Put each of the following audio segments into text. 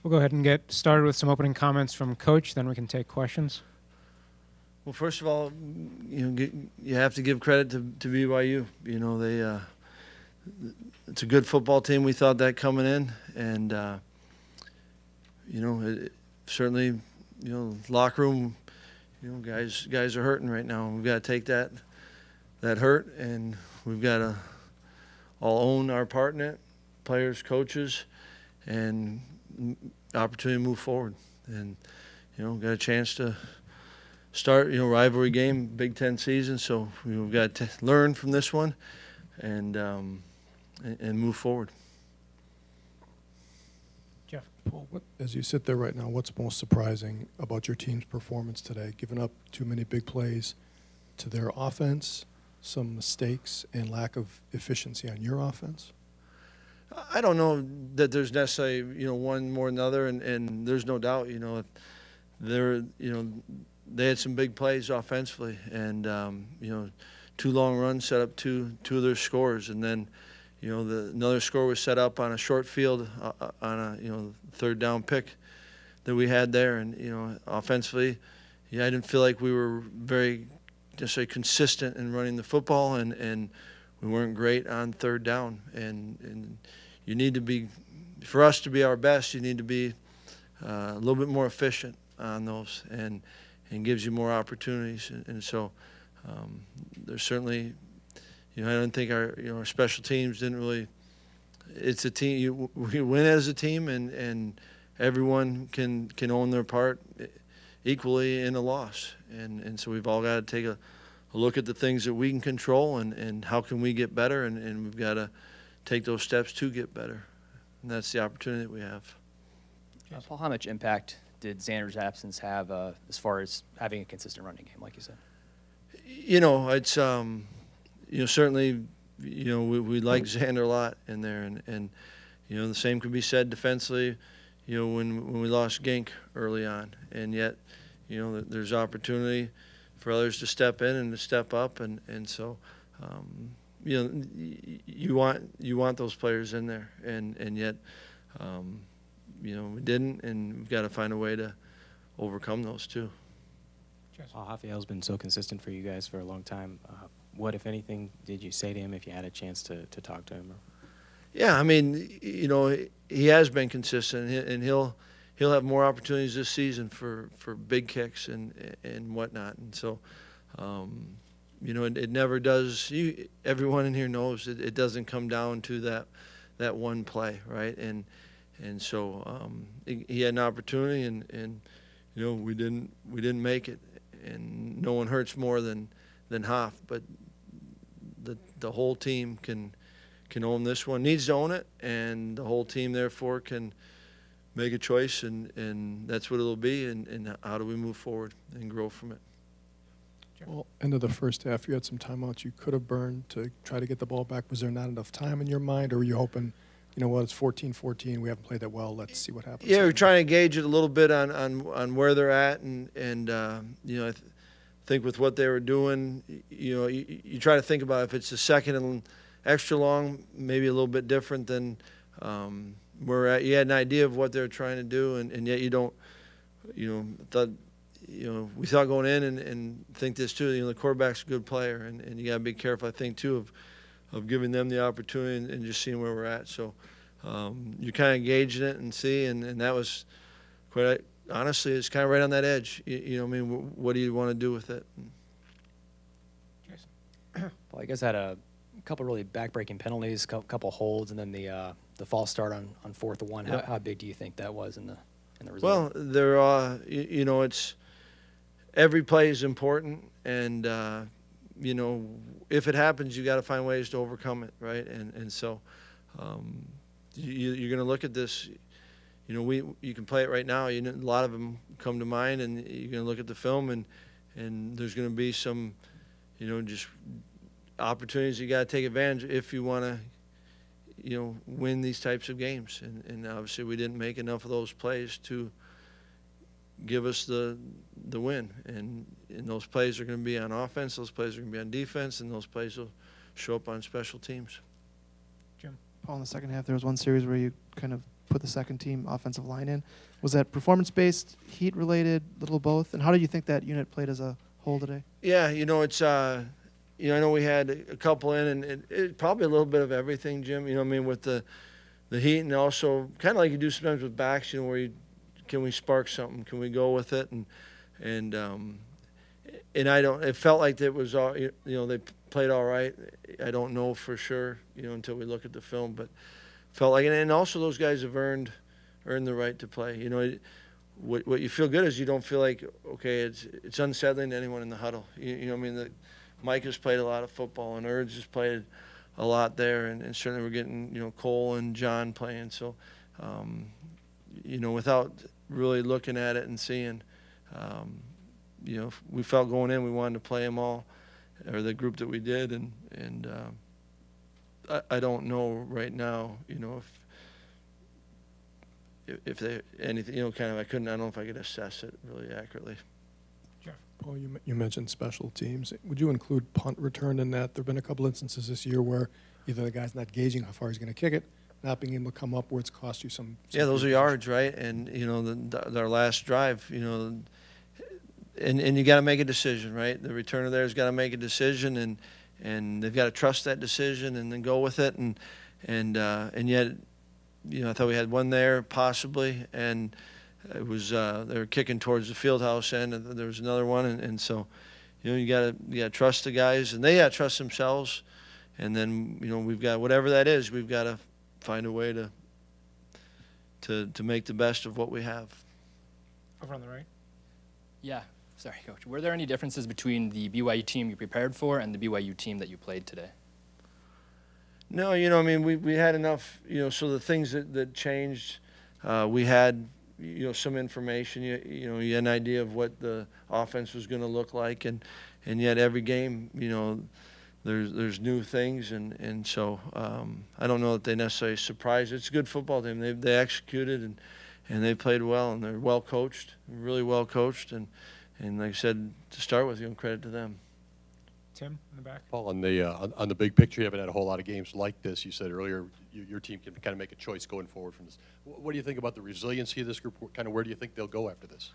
We'll go ahead and get started with some opening comments from Coach, then we can take questions. Well, first of all, you have to give credit to BYU. It's a good football team. We thought that coming in, and certainly, locker room, guys are hurting right now. We've got to take that hurt, and we've got to all own our part in it, players, coaches, and opportunity to move forward. And got a chance to start, rivalry game, Big Ten season. So we've got to learn from this one, and move forward. Jeff. Paul, as you sit there right now, what's most surprising about your team's performance today? Giving up too many big plays to their offense, some mistakes, and lack of efficiency on your offense? I don't know that there's necessarily, one more than another, and there's no doubt, they had some big plays offensively, and two long runs set up two of their scores, and then another score was set up on a short field on a third down pick that we had there, and offensively, I didn't feel like we were very necessarily consistent in running the football, and we weren't great on third down, and you need to be, for us to be our best, you need to be a little bit more efficient on those, and gives you more opportunities. And so there's certainly, I don't think our special teams didn't really. It's a team. We win as a team, and everyone can own their part equally in a loss. And so we've all got to take a look at the things that we can control, and how can we get better, and we've got to take those steps to get better. And that's the opportunity that we have. Paul, how much impact did Xander's absence have as far as having a consistent running game, like you said? It's certainly, we like Xander a lot in there, and the same could be said defensively, when we lost Gink early on, and yet, there's opportunity for others to step in and to step up, and so, you want those players in there, and yet, we didn't, and we've got to find a way to overcome those too. Rafael's been so consistent for you guys for a long time. What, if anything, did you say to him if you had a chance to talk to him? Yeah, he has been consistent, and he'll have more opportunities this season for big kicks and whatnot. And so, it never does. Everyone in here knows it doesn't come down to that one play, right? And so he had an opportunity, and we didn't make it, and no one hurts more than Hoff, but the whole team can own this one, needs to own it, and the whole team therefore can make a choice, and that's what it'll be, and how do we move forward and grow from it. Well, end of the first half, you had some timeouts you could have burned to try to get the ball back. Was there not enough time in your mind, or were you hoping, it's 14-14, we haven't played that well, let's see what happens? Yeah, we're trying to gauge it a little bit on where they're at, and I think with what they were doing, you try to think about if it's the second and extra long, maybe a little bit different than where at. You had an idea of what they were trying to do, and yet you don't, we thought going in and think this too, the quarterback's a good player, and you got to be careful, I think, too, of giving them the opportunity and just seeing where we're at. So you're kind of gauging it and see, and that was quite, honestly, it's kind of right on that edge. What do you want to do with it? Well, you guys had a couple really back-breaking penalties, a couple holds, and then the false start on 4th and 1. Yep. How big do you think that was in the result? Well, there it's every play is important, and if it happens, you got to find ways to overcome it, right? And so you're going to look at this. You can play it right now. A lot of them come to mind, and you're going to look at the film, and there's going to be some, just opportunities you got to take advantage if you want to, win these types of games. And obviously we didn't make enough of those plays to give us the win. And those plays are going to be on offense, those plays are going to be on defense, and those plays will show up on special teams. Jim. Paul, in the second half, there was one series where you kind of put the second team offensive line in. Was that performance-based, heat-related, little both? And how do you think that unit played as a whole today? Yeah, it's I know we had a couple in, and it probably a little bit of everything, Jim. I mean, with the heat, and also kind of like you do sometimes with backs, where can we spark something? Can we go with it? And I don't. It felt like it was all. They played all right. I don't know for sure, until we look at the film, but felt like it. And also those guys have earned the right to play. What you feel good is you don't feel like, okay, it's unsettling to anyone in the huddle. I mean, Mike has played a lot of football, and Erd's has played a lot there, and certainly we're getting, Cole and John playing. So, without really looking at it and seeing, we felt going in, we wanted to play them all, or the group that we did, and I don't know right now, if they anything, kind of I don't know if I could assess it really accurately. Jeff. Paul, you mentioned special teams. Would you include punt return in that? There have been a couple instances this year where either the guy's not gauging how far he's going to kick it, not being able to come up where it's cost you some Yeah, those are field yards, right? And our last drive, and you got to make a decision, right? The returner there's got to make a decision, and they've got to trust that decision and then go with it, and yet, I thought we had one there possibly, and it was they were kicking towards the field house end, and there was another one, and so you got to trust the guys, and they got to trust themselves, and then we've got whatever that is, we've got to find a way to make the best of what we have. Over on the right. Yeah, sorry, Coach. Were there any differences between the BYU team you prepared for and the BYU team that you played today? No, I mean, we had enough, so the things that changed, we had, some information, you had an idea of what the offense was going to look like, and yet every game, there's new things, and so I don't know that they necessarily surprised. It's a good football team. They executed, and they played well, and they're well coached, really well coached, and like I said, to start with, credit to them. Tim in the back. Paul, on the big picture, you haven't had a whole lot of games like this. You said earlier your team can kind of make a choice going forward from this. What do you think about the resiliency of this group? Kind of where do you think they'll go after this?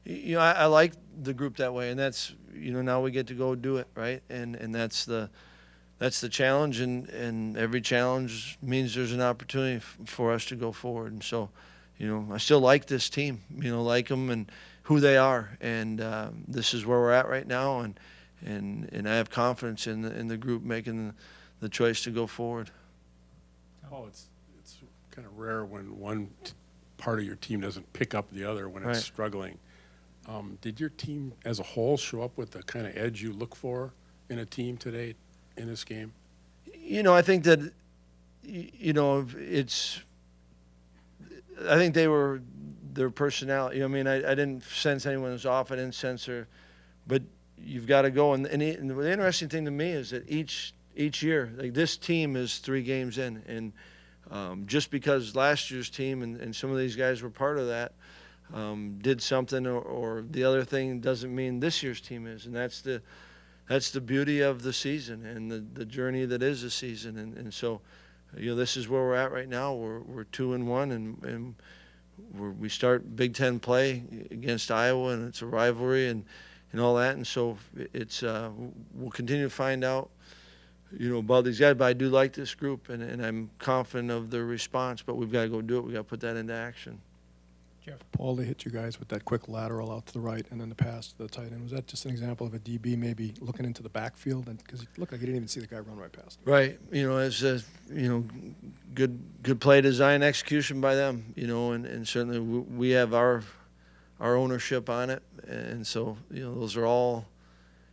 I like the group that way, and that's now we get to go do it, right? And that's the challenge, and every challenge means there's an opportunity for us to go forward. And so, I still like this team, like them and who they are, and this is where we're at right now, and I have confidence in the group making the choice to go forward. Oh, it's kind of rare when one part of your team doesn't pick up the other when it's struggling. Did your team as a whole show up with the kind of edge you look for in a team today in this game? I think that, it's – I think their personality. I mean, I didn't sense anyone was off. I didn't sense her. But you've got to go. And the interesting thing to me is that each year, like this team is 3 games in. And just because last year's team and some of these guys were part of that, did something or the other thing doesn't mean this year's team is. And that's the beauty of the season and the journey that is the season. And so, this is where we're at right now. We're 2-1, and we start Big Ten play against Iowa, and it's a rivalry and all that. And so it's we'll continue to find out, about these guys. But I do like this group, and I'm confident of their response. But we've got to go do it. We've got to put that into action. Jeff. Paul, they hit you guys with that quick lateral out to the right and then the pass to the tight end. Was that just an example of a DB maybe looking into the backfield? And because it looked like he didn't even see the guy run right past him. Right. As good play design execution by them. And certainly we have our ownership on it. And so those are all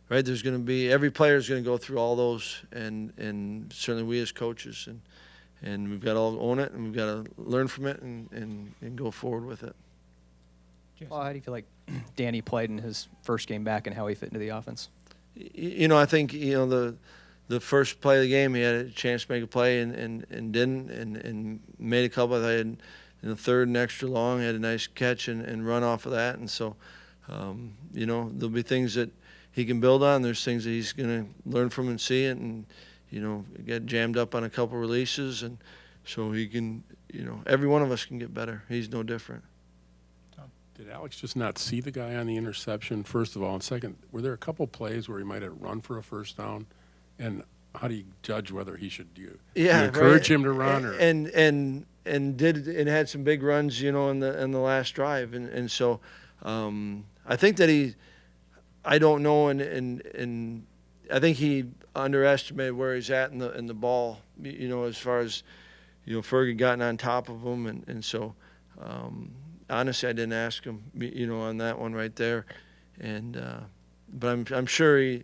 right. There's going to be every player is going to go through all those, and certainly we as coaches and we've got to all own it, and we've got to learn from it and go forward with it. Well, how do you feel like Danny played in his first game back and how he fit into the offense? I think the first play of the game he had a chance to make a play and didn't and made a couple. I had in the third and extra long had a nice catch and run off of that, and so there'll be things that he can build on. There's things that he's going to learn from and see it, and get jammed up on a couple releases, and so he can every one of us can get better. He's no different. Did Alex just not see the guy on the interception, first of all? And second, were there a couple plays where he might have run for a first down? And how do you judge whether he should do you encourage him to run? Or? And had some big runs, in the last drive. And so I think that I don't know, and I think he underestimated where he's at in the ball, as far as, Fergie gotten on top of him. And so honestly, I didn't ask him, on that one right there. And but I'm sure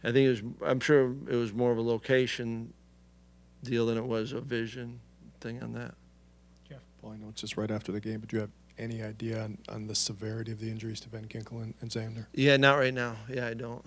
I'm sure it was more of a location deal than it was a vision thing on that. Well, I know it's just right after the game, but do you have any idea on the severity of the injuries to Ben Ginkle and Xander? Yeah, not right now. Yeah, I don't.